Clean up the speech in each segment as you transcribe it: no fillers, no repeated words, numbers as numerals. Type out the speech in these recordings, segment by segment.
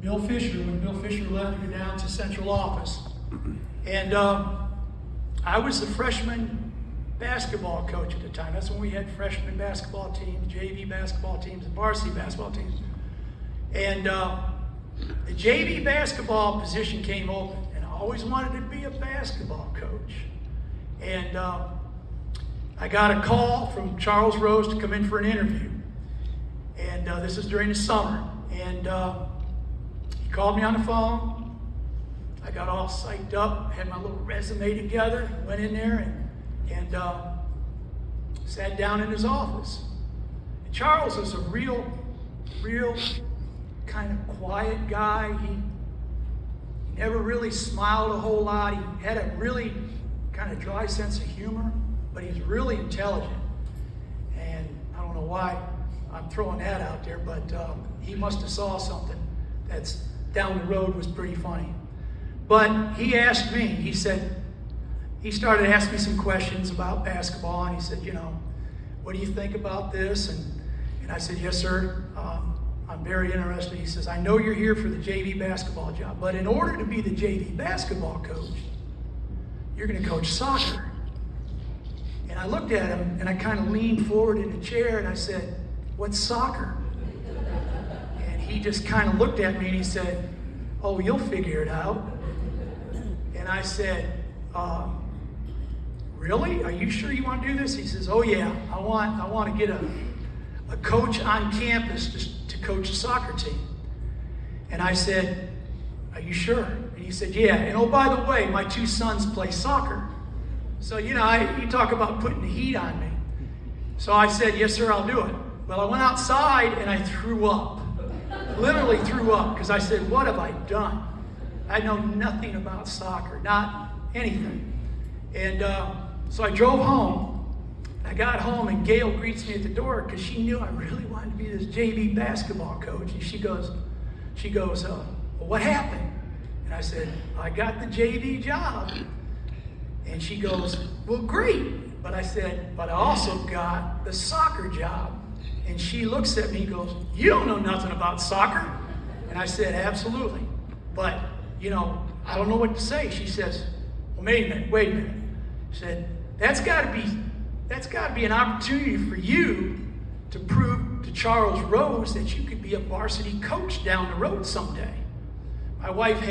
Bill Fisher, when Bill Fisher left to go down to central office. And I was the freshman basketball coach at the time. That's when we had freshman basketball teams, JV basketball teams, and varsity basketball teams. And the JV basketball position came open, and I always wanted to be a basketball coach. And I got a call from Charles Rose to come in for an interview. And this is during the summer. And he called me on the phone. I got all psyched up, had my little resume together, went in there and sat down in his office. And Charles is a real kind of quiet guy. He never really smiled a whole lot. He had a really kind of dry sense of humor, but he's really intelligent. And I don't know why I'm throwing that out there, but he must have saw something that's down the road was pretty funny. But he asked me, he started asking me some questions about basketball, and he said, what do you think about this? And I said, yes, sir, I'm very interested. He says, I know you're here for the JV basketball job, but in order to be the JV basketball coach, you're going to coach soccer. And I looked at him, and I kind of leaned forward in the chair, and I said, what's soccer? And he just kind of looked at me, and he said, oh, you'll figure it out. And I said, really? Are you sure you want to do this? He says, oh yeah, I want to get a coach on campus to coach a soccer team. And I said, are you sure? And he said, yeah. And oh, by the way, my two sons play soccer. So, you talk about putting the heat on me. So I said, yes, sir, I'll do it. Well, I went outside and I threw up. Literally threw up, because I said, what have I done? I know nothing about soccer, not anything. And so I drove home. I got home, and Gail greets me at the door because she knew I really wanted to be this JV basketball coach. And she goes, well, what happened? And I said, I got the JV job. And she goes, well, great. But I said, but I also got the soccer job. And she looks at me and goes, you don't know nothing about soccer. And I said, absolutely. But, I don't know what to say. She says, well, wait a minute. She said, that's got to be an opportunity for you to prove to Charles Rose that you could be a varsity coach down the road someday. My wife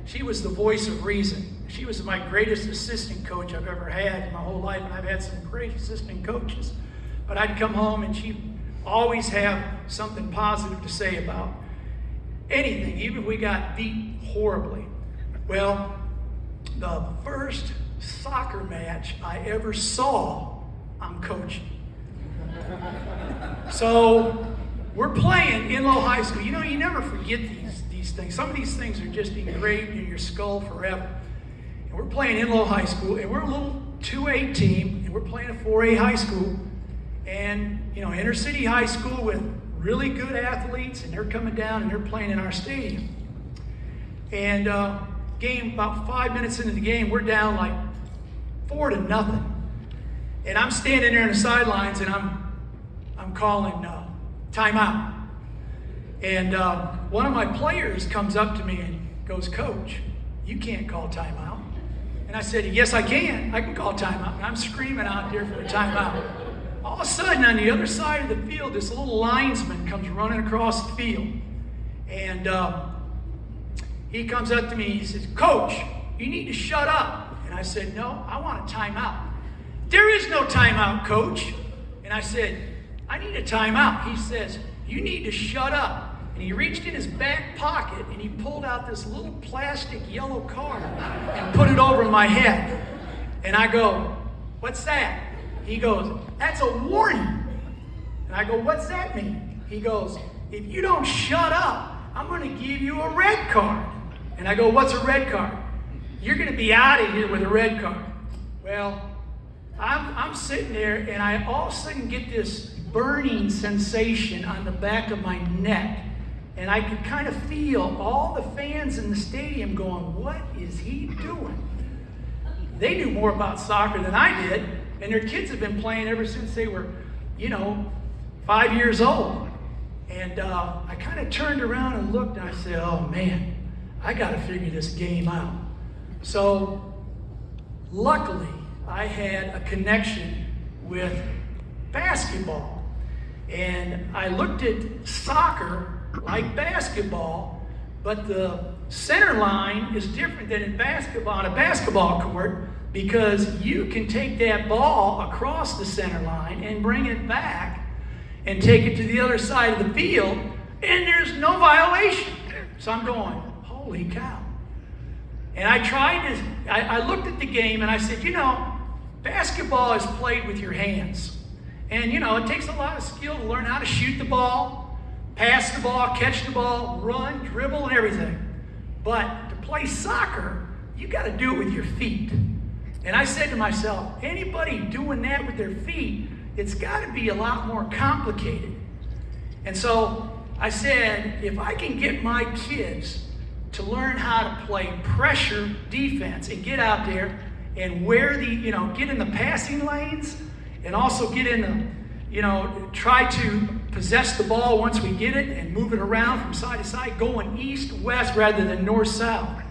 she was the voice of reason. She was my greatest assistant coach I've ever had in my whole life, and I've had some great assistant coaches. But I'd come home, and she'd always have something positive to say about anything, even if we got beat horribly. Well, the first soccer match I ever saw, I'm coaching. So we're playing in Low High School. You never forget these things. Some of these things are just engraved in your skull forever. And we're playing in Low High School, and we're a little 2A team, and we're playing a 4A high school. And, inner city high school with really good athletes, and they're coming down and they're playing in our stadium. And game, about 5 minutes into the game, we're down like 4-0. And I'm standing there on the sidelines, and I'm calling timeout. And one of my players comes up to me and goes, Coach, you can't call timeout. And I said, yes, I can. I can call timeout. And I'm screaming out there for a timeout. All of a sudden, on the other side of the field, this little linesman comes running across the field. And he comes up to me, he says, Coach, you need to shut up. And I said, no, I want a timeout. There is no timeout, Coach. And I said, I need a timeout. He says, you need to shut up. And he reached in his back pocket, and he pulled out this little plastic yellow card and put it over my head. And I go, what's that? He goes, that's a warning. And I go, what's that mean? He goes, if you don't shut up, I'm going to give you a red card. And I go, what's a red card? You're going to be out of here with a red card. Well, I'm sitting there, and I all of a sudden get this burning sensation on the back of my neck. And I could kind of feel all the fans in the stadium going, what is he doing? They knew more about soccer than I did. And their kids have been playing ever since they were, 5 years old. And I kind of turned around and looked, and I said, oh man, I got to figure this game out. So luckily, I had a connection with basketball. And I looked at soccer like basketball, but the center line is different than in basketball, on a basketball court, because you can take that ball across the center line and bring it back and take it to the other side of the field, and there's no violation. So I'm going, holy cow. And I looked at the game and I said, basketball is played with your hands. And it takes a lot of skill to learn how to shoot the ball, pass the ball, catch the ball, run, dribble, and everything. But to play soccer, you got to do it with your feet. And I said to myself, anybody doing that with their feet, it's got to be a lot more complicated. And so I said, if I can get my kids to learn how to play pressure defense and get out there and get in the passing lanes and also get in the, try to possess the ball once we get it and move it around from side to side, going east, west rather than north, south.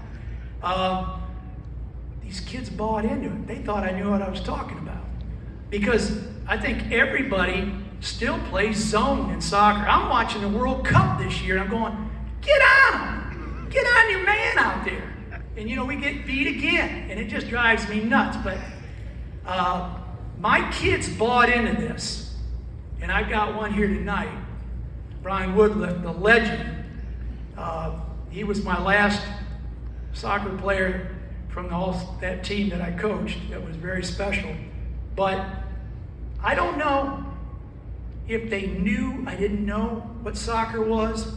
These kids bought into it. They thought I knew what I was talking about. Because I think everybody still plays zone in soccer. I'm watching the World Cup this year, and I'm going, get on him. Get on your man out there. And, we get beat again, and it just drives me nuts. But my kids bought into this, and I've got one here tonight, Brian Woodliff, the legend. He was my last soccer player from that team that I coached. That was very special. But I don't know if they knew I didn't know what soccer was,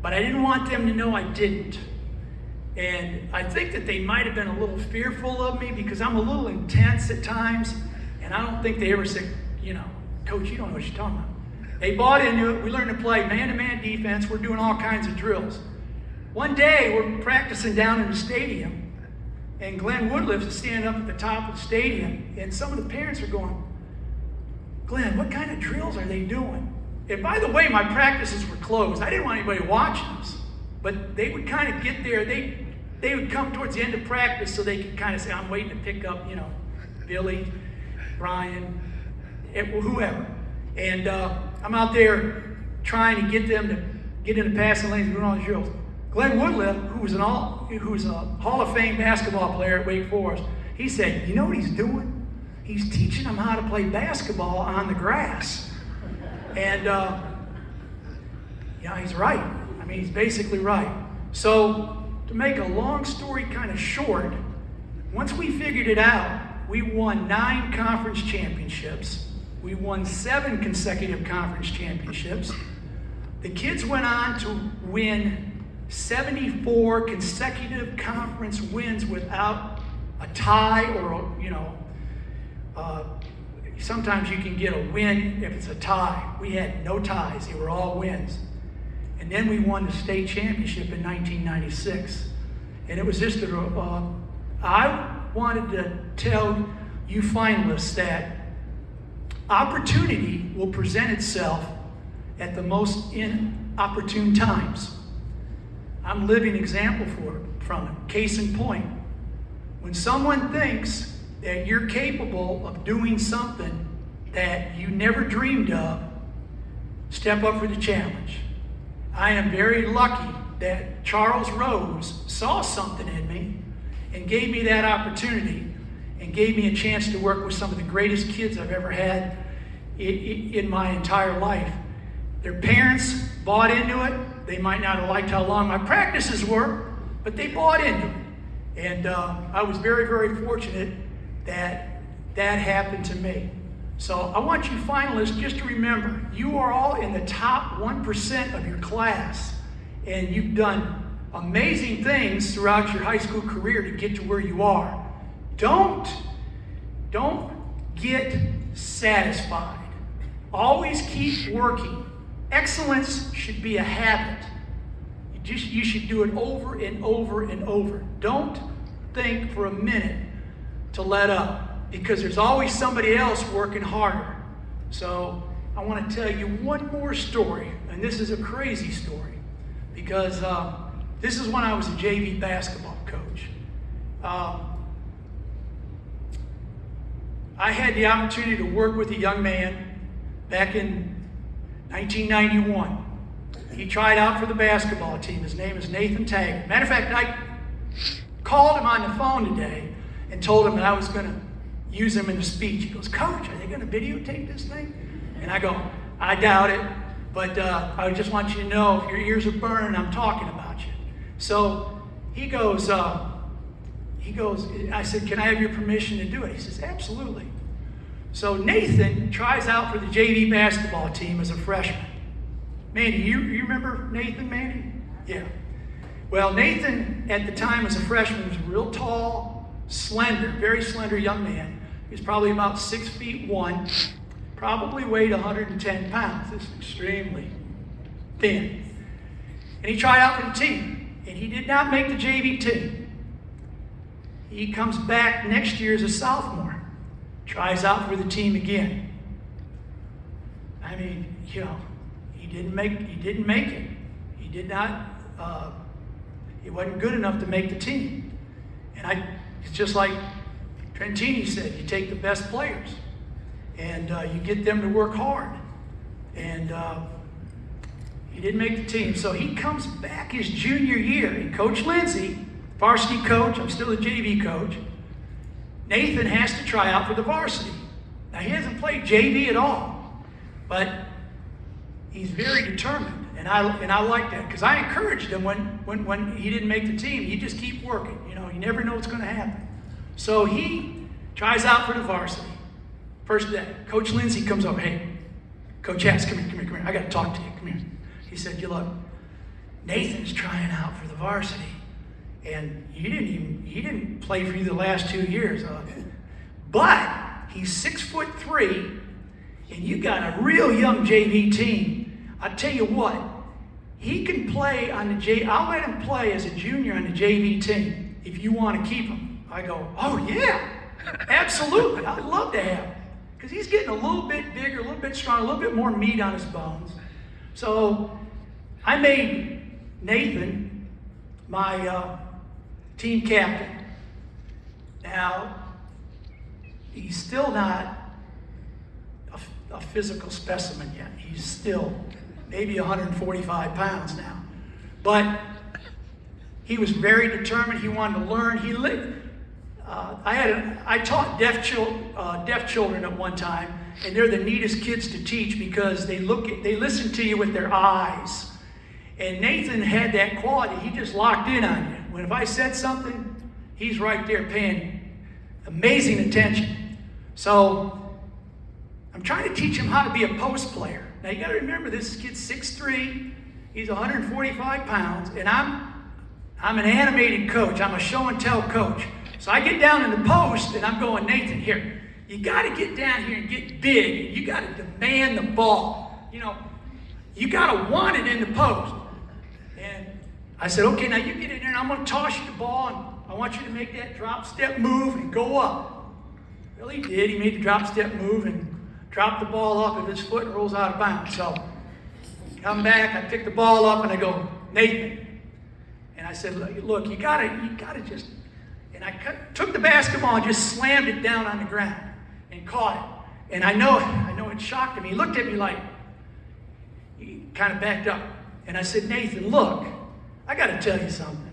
but I didn't want them to know I didn't. And I think that they might have been a little fearful of me because I'm a little intense at times, and I don't think they ever said, Coach, you don't know what you're talking about. They bought into it. We learned to play man-to-man defense. We're doing all kinds of drills. One day, we're practicing down in the stadium, and Glenn Woodliff is standing up at the top of the stadium, and some of the parents are going, Glenn, what kind of drills are they doing? And by the way, my practices were closed. I didn't want anybody watching us. But they would kind of get there. They would come towards the end of practice so they could kind of say, I'm waiting to pick up, Billy, Brian, whoever. And I'm out there trying to get them to get into passing lanes and doing all these drills. Glenn Woodliff, who's a Hall of Fame basketball player at Wake Forest, he said, you know what he's doing? He's teaching them how to play basketball on the grass. And, he's right. He's basically right. So, to make a long story kind of short, once we figured it out, we won 9 conference championships. We won 7 consecutive conference championships. The kids went on to win 74 consecutive conference wins without a tie or, sometimes you can get a win if it's a tie. We had no ties. They were all wins. And then we won the state championship in 1996. And it was just I wanted to tell you finalists that opportunity will present itself at the most inopportune times. I'm a living example from it. Case in point, when someone thinks that you're capable of doing something that you never dreamed of, step up for the challenge. I am very lucky that Charles Rose saw something in me and gave me that opportunity and gave me a chance to work with some of the greatest kids I've ever had in my entire life. Their parents bought into it. They might not have liked how long my practices were, but they bought into it. And I was very, very fortunate that that happened to me. So I want you finalists just to remember, you are all in the top 1% of your class, and you've done amazing things throughout your high school career to get to where you are. Don't get satisfied. Always keep working. Excellence should be a habit. You should do it over and over and over. Don't think for a minute to let up, because there's always somebody else working harder. So I want to tell you one more story, and this is a crazy story, because this is when I was a JV basketball coach. I had the opportunity to work with a young man back in 1991. He tried out for the basketball team. His name is Nathan Taggart. Matter of fact, I called him on the phone today and told him that I was going to use him in a speech. He goes, "Coach, are they going to videotape this thing?" And I go, "I doubt it, but I just want you to know if your ears are burning, I'm talking about you." So he goes, I said, "Can I have your permission to do it?" He says, "Absolutely." So Nathan tries out for the JV basketball team as a freshman. Mandy, you remember Nathan, Mandy? Yeah. Well, Nathan at the time as a freshman was a real tall, slender, very slender young man. He was probably about 6'1", probably weighed 110 pounds. This is extremely thin. And he tried out for the team, and he did not make the JV team. He comes back next year as a sophomore, tries out for the team again. I mean, he didn't make it. He did not. He wasn't good enough to make the team. And it's just like Trentini said: you take the best players, and you get them to work hard. And he didn't make the team, so he comes back his junior year. And Coach Lindsay, varsity coach, I'm still a JV coach. Nathan has to try out for the varsity. Now, he hasn't played JV at all, but he's very determined, and I like that, because I encouraged him when he didn't make the team. You just keep working. You never know what's going to happen. So he tries out for the varsity. First day, Coach Lindsay comes over. "Hey, Coach Hess, come here. I got to talk to you. Come here." He said, "Look, Nathan's trying out for the varsity, and he didn't play for you the last 2 years, but he's 6'3", and you got a real young JV team. I tell you what, he can play on the I'll let him play as a junior on the JV team if you want to keep him." I go, "Oh yeah, absolutely. I'd love to have him, because he's getting a little bit bigger, a little bit stronger, a little bit more meat on his bones." So I made Nathan my team captain. Now, he's still not a physical specimen yet. He's still maybe 145 pounds now. But he was very determined. He wanted to learn. I taught deaf children at one time, and they're the neatest kids to teach, because they listen to you with their eyes. And Nathan had that quality. He just locked in on you. If I said something, he's right there paying amazing attention. So I'm trying to teach him how to be a post player. Now, you got to remember, this kid's 6'3", he's 145 pounds, and I'm an animated coach. I'm a show and tell coach. So I get down in the post, and I'm going, "Nathan, here, you got to get down here and get big. You got to demand the ball. You got to want it in the post." And I said, "Okay, now you get in there, and I'm going to toss you the ball, and I want you to make that drop step move and go up." Well, he did. He made the drop step move and dropped the ball up if his foot rolls out of bounds. So come back, I pick the ball up, and I go, "Nathan." And I said, "Look, you gotta just," and I took the basketball and just slammed it down on the ground and caught it. And I know it shocked him. He looked at me like, he kind of backed up. And I said, "Nathan, look, I got to tell you something.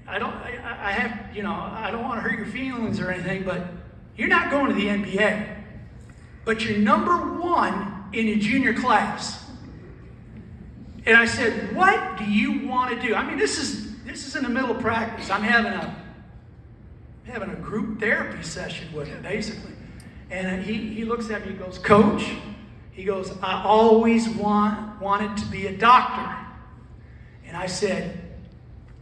I don't want to hurt your feelings or anything, but you're not going to the NBA. But you're number 1 in the junior class." And I said, "What do you want to do?" I mean, this is in the middle of practice. I'm having a group therapy session with him, basically. And he looks at me, he goes, "Coach," he goes, "I always wanted to be a doctor." And I said,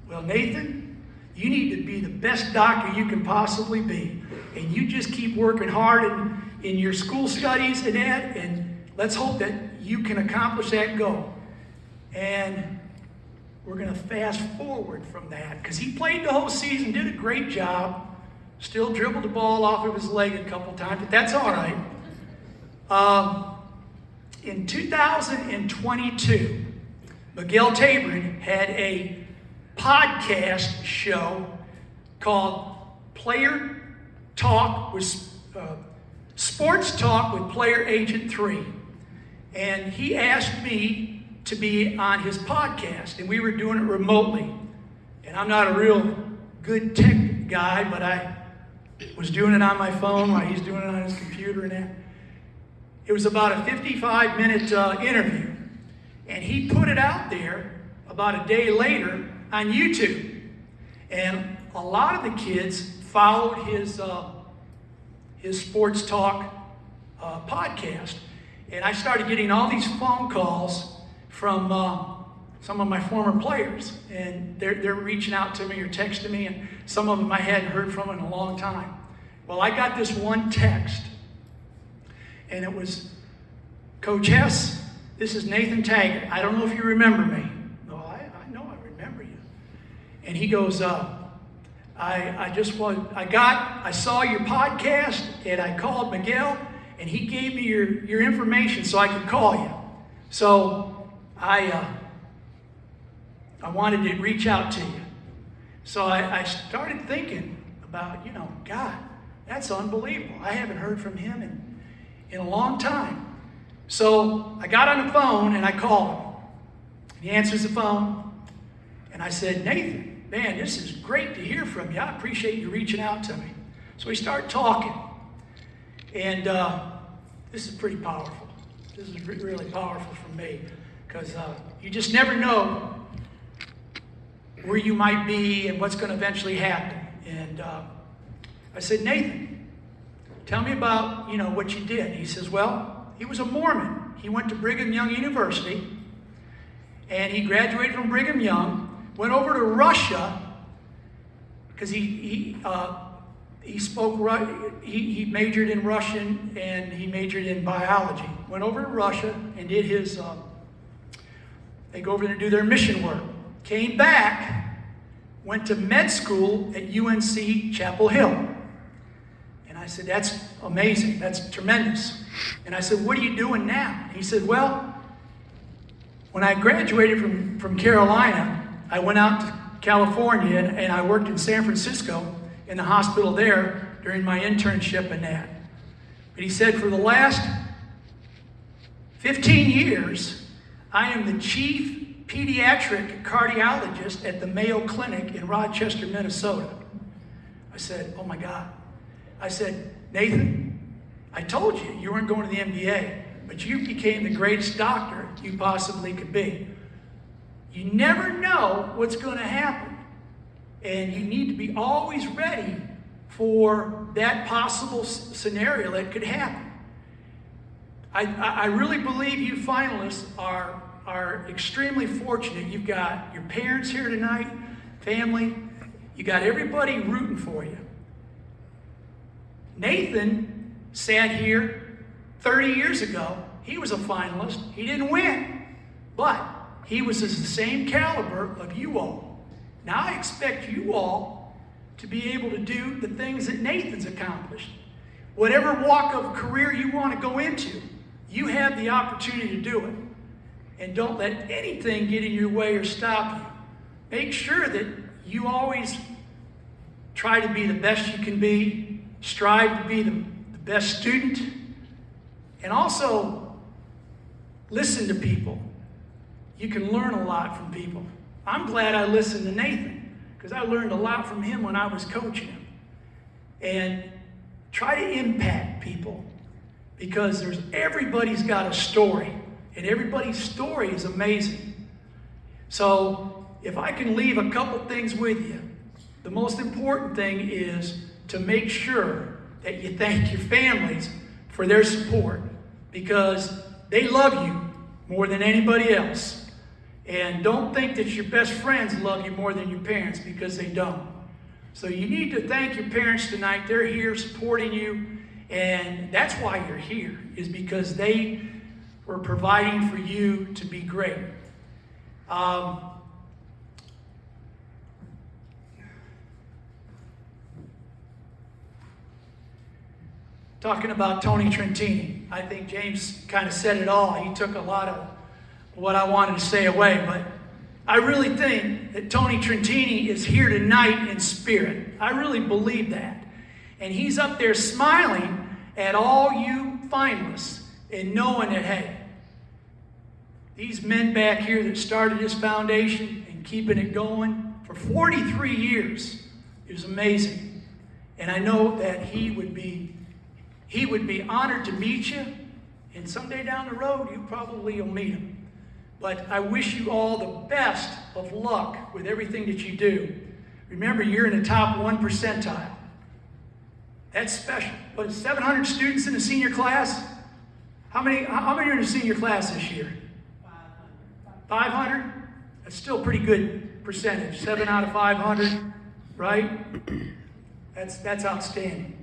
"Well, Nathan, you need to be the best doctor you can possibly be. And you just keep working hard in your school studies and that, and let's hope that you can accomplish that goal." And we're going to fast forward from that, because he played the whole season, did a great job, still dribbled the ball off of his leg a couple times, but that's all right. in 2022, Miguel Tabrin had a podcast show called Player Talk with Sports Talk with Player Agent 3. And he asked me to be on his podcast, and we were doing it remotely. And I'm not a real good tech guy, but I was doing it on my phone while he's doing it on his computer and that. It was about a 55-minute interview, and he put it out there about a day later on YouTube. And a lot of the kids followed his sports talk podcast. And I started getting all these phone calls from some of my former players. And they're reaching out to me or texting me, and some of them I hadn't heard from in a long time. Well, I got this one text, and it was, "Coach Hess, this is Nathan Taggart. I don't know if you remember me." "No, I know I remember you." And he goes, I saw your podcast, and I called Miguel, and he gave me your information so I could call you. So I wanted to reach out to you." So I started thinking about, God, that's unbelievable. I haven't heard from him in a long time. So I got on the phone and I called him. He answers the phone, and I said, "Nathan, man, this is great to hear from you. I appreciate you reaching out to me." So we start talking, and this is pretty powerful. This is really powerful for me, because you just never know where you might be and what's going to eventually happen. And I said, "Nathan, tell me about, what you did." He says, "Well, he was a Mormon. He went to Brigham Young University, and he graduated from Brigham Young, went over to Russia, because he majored in Russian, and he majored in biology. Went over to Russia and did his, they go over there to do their mission work. Came back, went to med school at UNC Chapel Hill." And I said, "That's amazing. That's tremendous." And I said, "What are you doing now?" He said, "Well, when I graduated from Carolina, I went out to California, and I worked in San Francisco in the hospital there during my internship and that. But," he said, "for the last 15 years, I am the chief pediatric cardiologist at the Mayo Clinic in Rochester, Minnesota." I said, "Oh my God." I said, "Nathan, I told you you weren't going to the NBA, but you became the greatest doctor you possibly could be. You never know what's going to happen, and you need to be always ready for that possible scenario that could happen. I really believe you finalists are extremely fortunate. You've got your parents here tonight, family. You got everybody rooting for you. Nathan sat here 30 years ago. He was a finalist. He didn't win, but he was the same caliber of you all. Now I expect you all to be able to do the things that Nathan's accomplished. Whatever walk of career you want to go into, you have the opportunity to do it. And don't let anything get in your way or stop you. Make sure that you always try to be the best you can be, strive to be the best student, and also listen to people. You can learn a lot from people. I'm glad I listened to Nathan, because I learned a lot from him when I was coaching him. And try to impact people, because everybody's got a story, and everybody's story is amazing. So if I can leave a couple things with you, the most important thing is to make sure that you thank your families for their support, because they love you more than anybody else. And don't think that your best friends love you more than your parents, because they don't. So you need to thank your parents tonight. They're here supporting you, and that's why you're here, is because they were providing for you to be great. talking about Tony Trentini. I think James kind of said it all. He took a lot of what I wanted to say away, but I really think that Tony Trentini is here tonight in spirit. I really believe that. And he's up there smiling at all you finalists and knowing that, hey, these men back here that started this foundation and keeping it going for 43 years is amazing. And I know that he would be honored to meet you, and someday down the road you probably will meet him. But I wish you all the best of luck with everything that you do. Remember, you're in the top 1 percentile. That's special. But 700 students in the senior class? How many are in the senior class this year? 500? That's still a pretty good percentage. 7 out of 500, right? That's outstanding.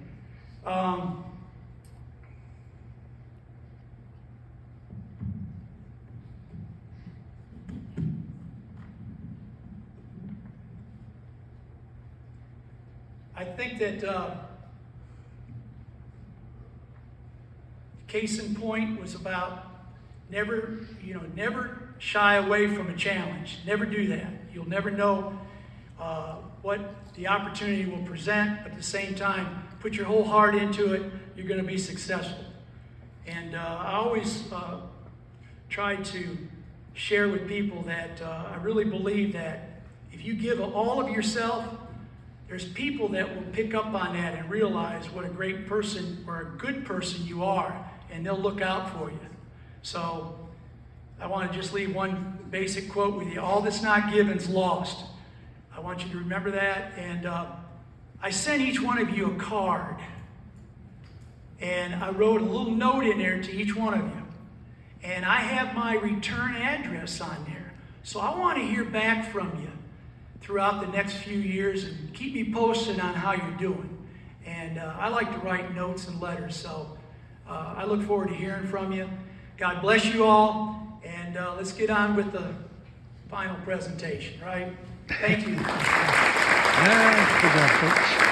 I think that case in point was about never shy away from a challenge. Never do that. You'll never know what the opportunity will present, but at the same time, put your whole heart into it, you're going to be successful. And I always try to share with people that I really believe that if you give all of yourself, there's people that will pick up on that and realize what a great person or a good person you are, and they'll look out for you. So I want to just leave one basic quote with you. All that's not given's lost. I want you to remember that. And I sent each one of you a card. And I wrote a little note in there to each one of you. And I have my return address on there. So I want to hear back from you throughout the next few years, and keep me posted on how you're doing. And I like to write notes and letters, so I look forward to hearing from you. God bless you all, and let's get on with the final presentation, right? Thank you. Good job, folks.